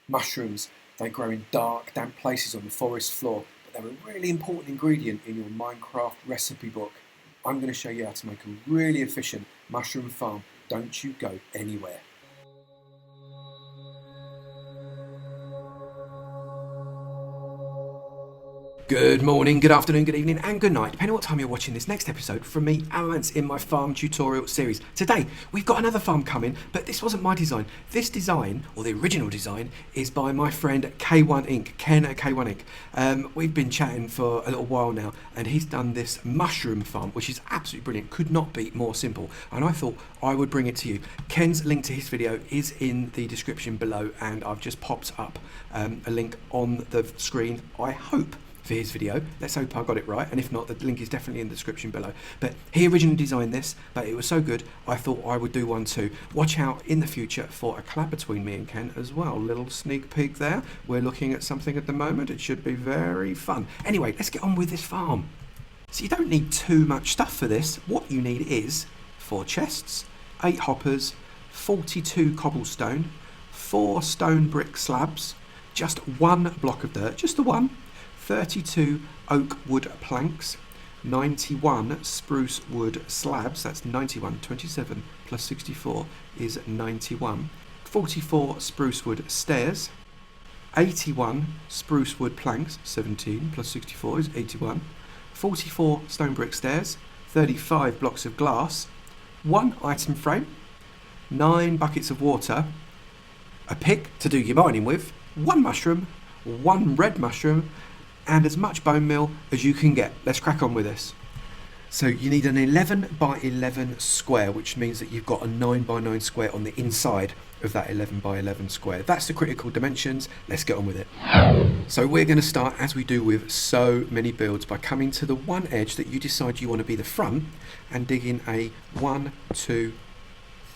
Mushrooms, they grow in dark, damp places on the forest floor, but they're a really important ingredient in your Minecraft recipe book. I'm going to show you how to make a really efficient mushroom farm. Don't you go anywhere. Good morning, good afternoon, good evening and good night, depending on what time you're watching this next episode from me, Avomance, in my farm tutorial series. Today, we've got another farm coming, but this wasn't my design. This design, or the original design, is by my friend K1 Inc., Ken at K1 Inc. We've been chatting for a little while now, and he's done this mushroom farm, which is absolutely brilliant. Could not be more simple, and I thought I would bring it to you. Ken's link to his video is in the description below, and I've just popped up a link on the screen, I hope, for his video. Let's hope I got it right, and if not, the link is definitely in the description below. But he originally designed this, but it was so good I thought I would do one too. Watch out in the future for a collab between me and Ken as well. Little sneak peek there. We're looking at something at the moment. It should be very fun. Anyway, let's get on with this farm. So you don't need too much stuff for this. What you need is 4 chests, 8 hoppers, 42 cobblestone, 4 stone brick slabs, just 1 block of dirt, just the one, 32 oak wood planks, 91 spruce wood slabs, that's 91, 27 plus 64 is 91, 44 spruce wood stairs, 81 spruce wood planks, 17 plus 64 is 81, 44 stone brick stairs, 35 blocks of glass, 1 item frame, 9 buckets of water, a pick to do your mining with, 1 mushroom, 1 red mushroom, and as much bone meal as you can get. Let's crack on with this. So you need an 11 by 11 square, which means that you've got a 9 by 9 square on the inside of that 11 by 11 square. That's the critical dimensions. Let's get on with it. So we're going to start, as we do with so many builds, by coming to the one edge that you decide you want to be the front and digging a 1, 2,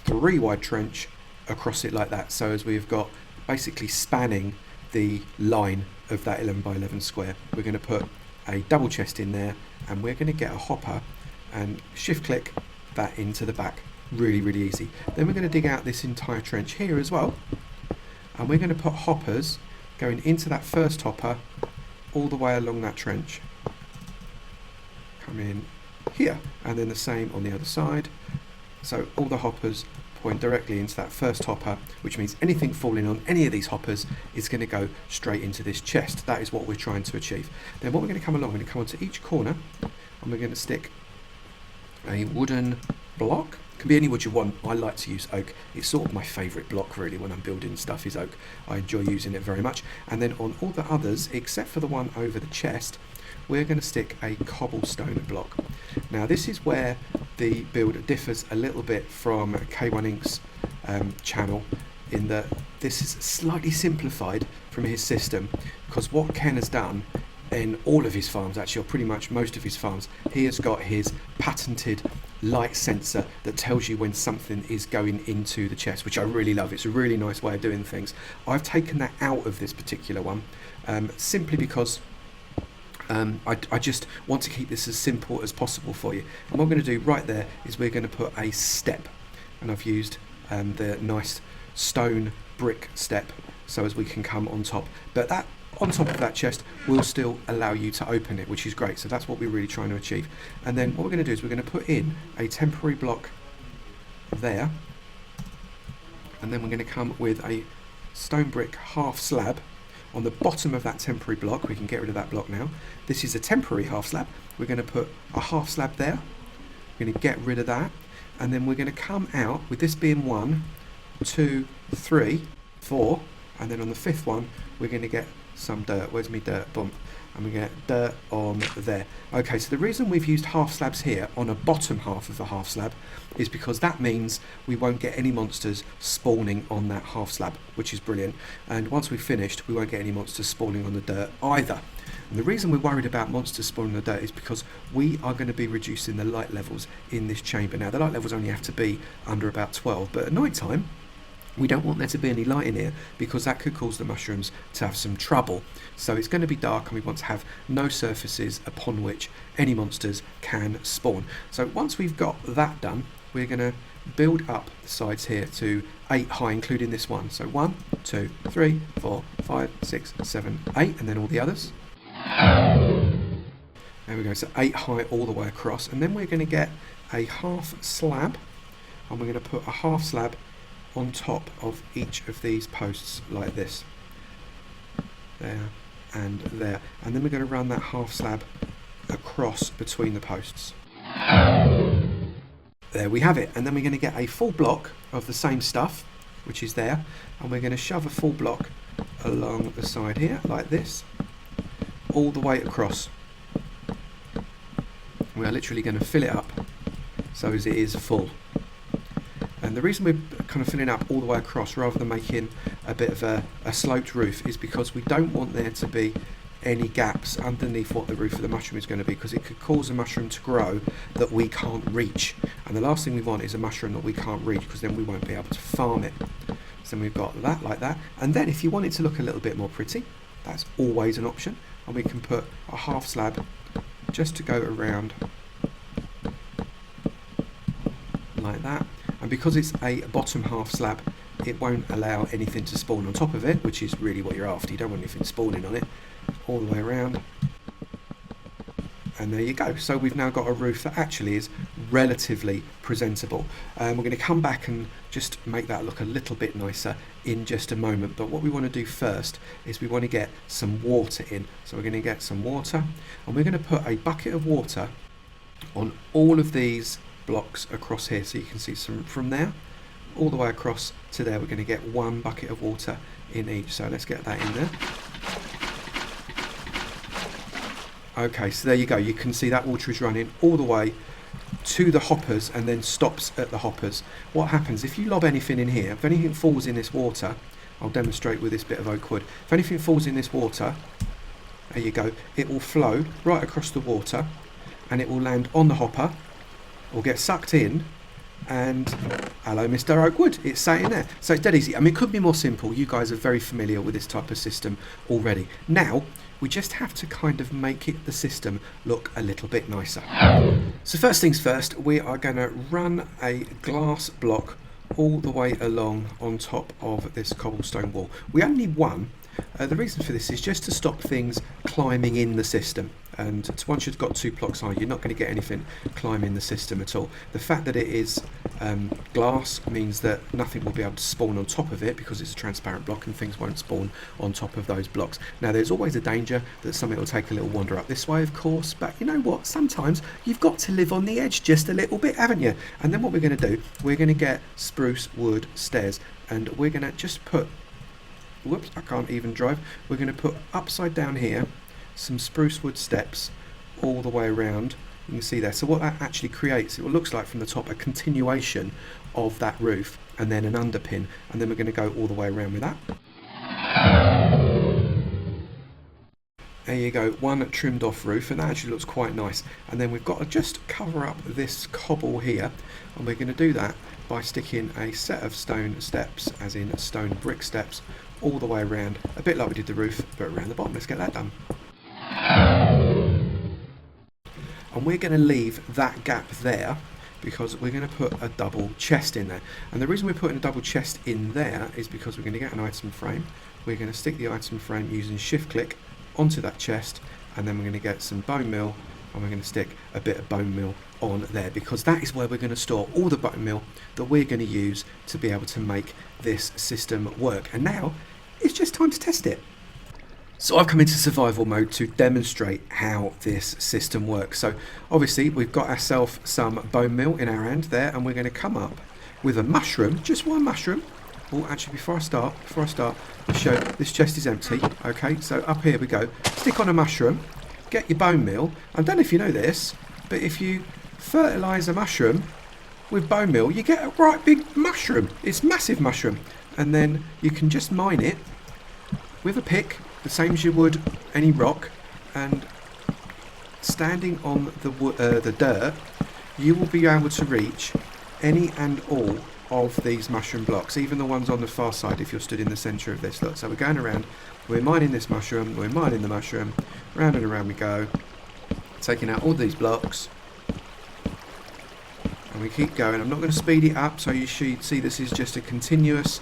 3 wide trench across it like that. So as we've got basically spanning the line of that 11 by 11 square, we're going to put a double chest in there, and we're going to get a hopper and shift click that into the back. Really easy. Then we're going to dig out this entire trench here as well, and we're going to put hoppers going into that first hopper all the way along that trench, come in here, and then the same on the other side. So all the hoppers point directly into that first hopper, which means anything falling on any of these hoppers is going to go straight into this chest. That is what we're trying to achieve. Then what we're going to come along, we're going to come onto each corner, and we're going to stick a wooden block. It can be any wood you want. I like to use oak. It's sort of my favourite block really when I'm building stuff, is oak. I enjoy using it very much. And then on all the others, except for the one over the chest, we're going to stick a cobblestone block. Now this is where the build differs a little bit from K1 Inc.'s channel, in that this is slightly simplified from his system, because what Ken has done in all of his farms, actually, or pretty much most of his farms, he has got his patented light sensor that tells you when something is going into the chest, which I really love. It's a really nice way of doing things. I've taken that out of this particular one simply because I just want to keep this as simple as possible for you. And what we're going to do right there is we're going to put a step, and I've used the nice stone brick step so as we can come on top, but that on top of that chest will still allow you to open it, which is great. So that's what we're really trying to achieve. And then what we're going to do is we're going to put in a temporary block there, and then we're going to come with a stone brick half slab on the bottom of that temporary block. We can get rid of that block now. This is a temporary half slab. We're going to put a half slab there. We're going to get rid of that, and then we're going to come out with this being 1, 2, 3, 4, and then on the 5th one we're going to get some dirt. Where's me dirt? Boom. And we get dirt on there. Okay, so the reason we've used half slabs here on a bottom half of the half slab is because that means we won't get any monsters spawning on that half slab, which is brilliant. And once we've finished, we won't get any monsters spawning on the dirt either. And the reason we're worried about monsters spawning on the dirt is because we are going to be reducing the light levels in this chamber. Now, the light levels only have to be under about 12, but at night time, we don't want there to be any light in here because that could cause the mushrooms to have some trouble. So it's going to be dark, and we want to have no surfaces upon which any monsters can spawn. So once we've got that done, we're going to build up the sides here to 8 high, including this one. So 1, 2, 3, 4, 5, 6, 7, 8, and then all the others. There we go, so 8 high all the way across, and then we're going to get a half slab, and we're going to put a half slab on top of each of these posts like this. There and there. And then we're going to run that half slab across between the posts. There we have it. And then we're going to get a full block of the same stuff, which is there, and we're going to shove a full block along the side here like this, all the way across. We are literally going to fill it up so as it is full. And the reason we're kind of filling up all the way across rather than making a bit of a sloped roof is because we don't want there to be any gaps underneath what the roof of the mushroom is going to be, because it could cause a mushroom to grow that we can't reach. And the last thing we want is a mushroom that we can't reach, because then we won't be able to farm it. So we've got that like that. And then if you want it to look a little bit more pretty, that's always an option. And we can put a half slab just to go around like that. And because it's a bottom half slab, it won't allow anything to spawn on top of it, which is really what you're after. You don't want anything spawning on it. All the way around. And there you go. So we've now got a roof that actually is relatively presentable. We're going to come back and just make that look a little bit nicer in just a moment. But what we want to do first is we want to get some water in. So we're going to get some water, and we're going to put a bucket of water on all of these blocks across here. So you can see some from there all the way across to there. We're going to get one bucket of water in each. So let's get that in there. Okay, so there you go. You can see that water is running all the way to the hoppers and then stops at the hoppers. What happens if you lob anything in here, if anything falls in this water, I'll demonstrate with this bit of oak wood. If anything falls in this water, there you go, it will flow right across the water and it will land on the hopper or get sucked in, and hello Mr. Oakwood, it's sat in there. So it's dead easy. I mean, it could be more simple. You guys are very familiar with this type of system already. Now we just have to kind of make the system look a little bit nicer. So first things first, we are going to run a glass block all the way along on top of this cobblestone wall. We only need one. The reason for this is just to stop things climbing in the system, and once you've got 2 blocks high, you're not going to get anything climbing the system at all. The fact that it is glass means that nothing will be able to spawn on top of it, because it's a transparent block and things won't spawn on top of those blocks. Now there's always a danger that something will take a little wander up this way, of course, but you know what, sometimes you've got to live on the edge just a little bit, haven't you? And then what we're going to do, we're going to get spruce wood stairs, and we're going to just put, whoops, I can't even drive, we're going to put upside down here some spruce wood steps all the way around. You can see there. So what that actually creates, it looks like from the top a continuation of that roof and then an underpin, and then we're going to go all the way around with that. There you go, one trimmed off roof, and that actually looks quite nice. And then we've got to just cover up this cobble here, and we're going to do that by sticking a set of stone steps, as in stone brick steps, all the way around, a bit like we did the roof, but around the bottom. Let's get that done. And we're going to leave that gap there because we're going to put a double chest in there. And the reason we're putting a double chest in there is because we're going to get an item frame. We're going to stick the item frame using shift click onto that chest, and then we're going to get some bone meal, and we're going to stick a bit of bone meal on there, because that is where we're going to store all the bone meal that we're going to use to be able to make this system work. And now it's just time to test it. So I've come into survival mode to demonstrate how this system works. So obviously we've got ourselves some bone meal in our hand there, and we're going to come up with a mushroom, just one mushroom. Oh, actually before I start, I'll show this chest is empty. Okay, so up here we go. Stick on a mushroom, get your bone meal. I don't know if you know this, but if you fertilise a mushroom with bone meal, you get a right big mushroom. It's massive mushroom. And then you can just mine it with a pick, the same as you would any rock, and standing on the dirt, you will be able to reach any and all of these mushroom blocks, even the ones on the far side if you're stood in the centre of this. Look, so we're going around, we're mining this mushroom, we're mining the mushroom, round and around we go, taking out all these blocks, And we keep going. I'm not going to speed it up, so you should see this is just a continuous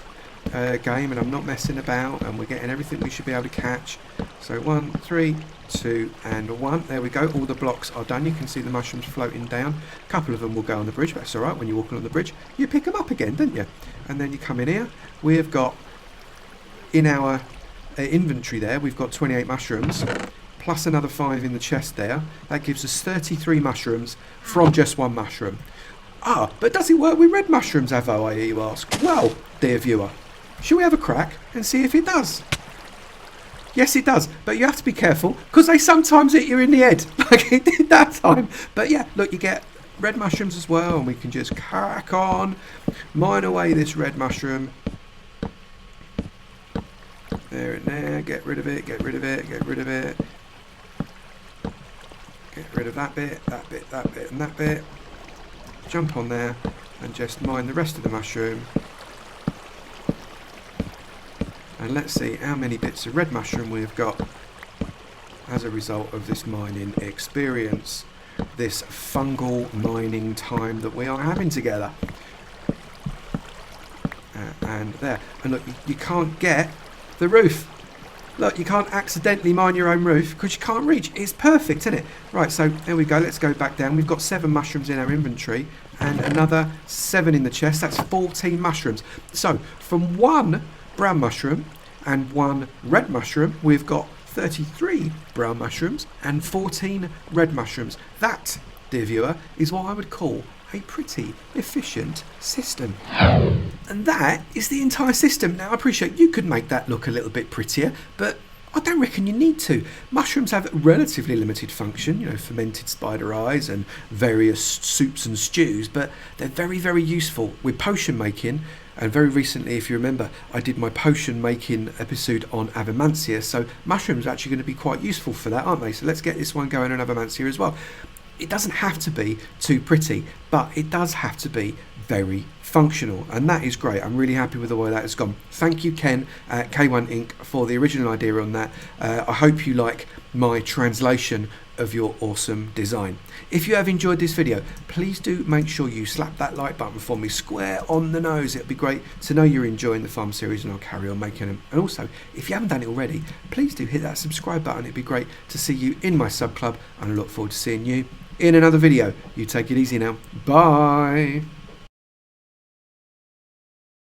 game, and I'm not messing about, and we're getting everything we should be able to catch. So 1, 3, 2 and 1. There we go. All the blocks are done. You can see the mushrooms floating down. A couple of them will go on the bridge, but that's alright. When you're walking on the bridge, you pick them up again, don't you? And then you come in here. We've got in our inventory there, we've got 28 mushrooms plus another 5 in the chest there. That gives us 33 mushrooms from just one mushroom. But does it work with red mushrooms, Avo, I hear you ask? Well, dear viewer, shall we have a crack and see if it does? Yes, it does, but you have to be careful because they sometimes hit you in the head, like it did that time. But yeah, look, you get red mushrooms as well, and we can just crack on, mine away this red mushroom. There and there, get rid of it, get rid of it, get rid of it. Get rid of that bit, that bit, that bit, and that bit. Jump on there and just mine the rest of the mushroom. And let's see how many bits of red mushroom we've got as a result of this mining experience, this fungal mining time that we are having together. And there, and look, you can't get the roof. Look, you can't accidentally mine your own roof because you can't reach. It's perfect, isn't it? Right, so there we go. Let's go back down. We've got 7 mushrooms in our inventory and another 7 in the chest. That's 14 mushrooms. So from 1 brown mushroom and 1 red mushroom, we've got 33 brown mushrooms and 14 red mushrooms. That, dear viewer, is what I would call a pretty efficient system. And that is the entire system. Now, I appreciate you could make that look a little bit prettier, but I don't reckon you need to. Mushrooms have relatively limited function, you know, fermented spider eyes and various soups and stews, but they're very, very useful with potion making. And very recently, if you remember, I did my potion making episode on Avomance, so mushrooms are actually going to be quite useful for that, aren't they? So let's get this one going on Avomance as well. It doesn't have to be too pretty, but it does have to be very functional, and that is great. I'm really happy with the way that has gone. Thank you, Ken at K1 Inc. for the original idea on that. I hope you like my translation of your awesome design. If you have enjoyed this video, please do make sure you slap that like button for me square on the nose. It'd be great to know you're enjoying the farm series, and I'll carry on making them. And also, if you haven't done it already, please do hit that subscribe button. It'd be great to see you in my sub club, and I look forward to seeing you in another video. You take it easy now. Bye.